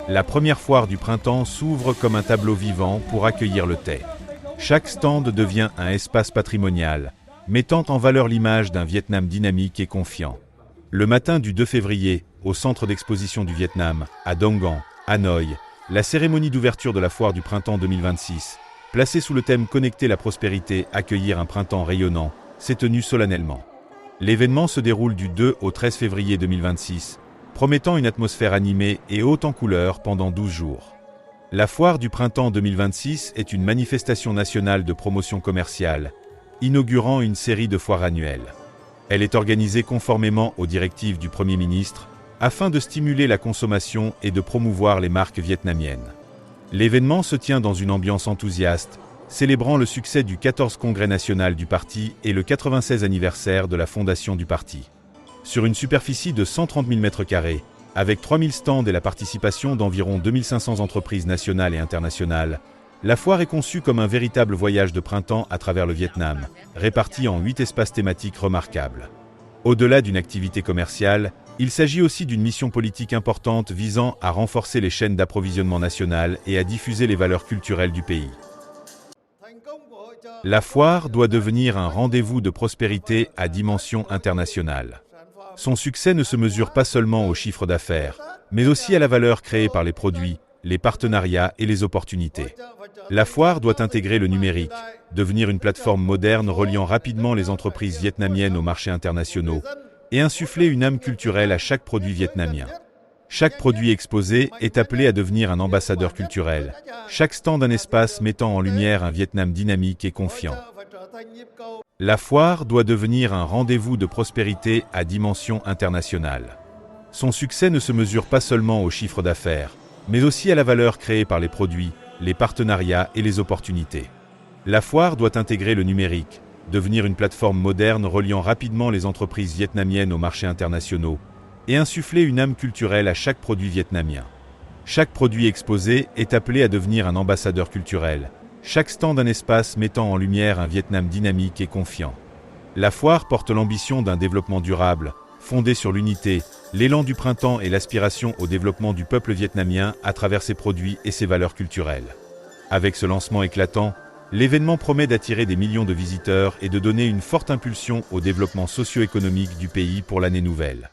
La première foire du printemps s'ouvre comme un tableau vivant pour accueillir le thé. Chaque stand devient un espace patrimonial, mettant en valeur l'image d'un Vietnam dynamique et confiant. Le matin du 2 février, au centre d'exposition du Vietnam, à Dong Nguyen, Hanoï, la cérémonie d'ouverture de la foire du printemps 2026, placée sous le thème « Connecter la prospérité, accueillir un printemps rayonnant », s'est tenue solennellement. L'événement se déroule du 2 au 13 février 2026, promettant une atmosphère animée et haute en couleurs pendant 12 jours. La foire du printemps 2026 est une manifestation nationale de promotion commerciale, inaugurant une série de foires annuelles. Elle est organisée conformément aux directives du Premier ministre, afin de stimuler la consommation et de promouvoir les marques vietnamiennes. L'événement se tient dans une ambiance enthousiaste, célébrant le succès du 14 Congrès national du parti et le 96e anniversaire de la fondation du parti. Sur une superficie de 130 000 m², avec 3000 stands et la participation d'environ 2500 entreprises nationales et internationales, la foire est conçue comme un véritable voyage de printemps à travers le Vietnam, réparti en 8 espaces thématiques remarquables. Au-delà d'une activité commerciale, il s'agit aussi d'une mission politique importante visant à renforcer les chaînes d'approvisionnement nationales et à diffuser les valeurs culturelles du pays. La foire doit devenir un rendez-vous de prospérité à dimension internationale. Son succès ne se mesure pas seulement au chiffre d'affaires, mais aussi à la valeur créée par les produits, les partenariats et les opportunités. La foire doit intégrer le numérique, devenir une plateforme moderne reliant rapidement les entreprises vietnamiennes aux marchés internationaux et insuffler une âme culturelle à chaque produit vietnamien. Chaque produit exposé est appelé à devenir un ambassadeur culturel, chaque stand un espace mettant en lumière un Vietnam dynamique et confiant. La foire doit devenir un rendez-vous de prospérité à dimension internationale. Son succès ne se mesure pas seulement au chiffre d'affaires, mais aussi à la valeur créée par les produits, les partenariats et les opportunités. La foire doit intégrer le numérique, devenir une plateforme moderne reliant rapidement les entreprises vietnamiennes aux marchés internationaux et insuffler une âme culturelle à chaque produit vietnamien. Chaque produit exposé est appelé à devenir un ambassadeur culturel, chaque stand un espace mettant en lumière un Vietnam dynamique et confiant. La foire porte l'ambition d'un développement durable, fondé sur l'unité, l'élan du printemps et l'aspiration au développement du peuple vietnamien à travers ses produits et ses valeurs culturelles. Avec ce lancement éclatant, l'événement promet d'attirer des millions de visiteurs et de donner une forte impulsion au développement socio-économique du pays pour l'année nouvelle.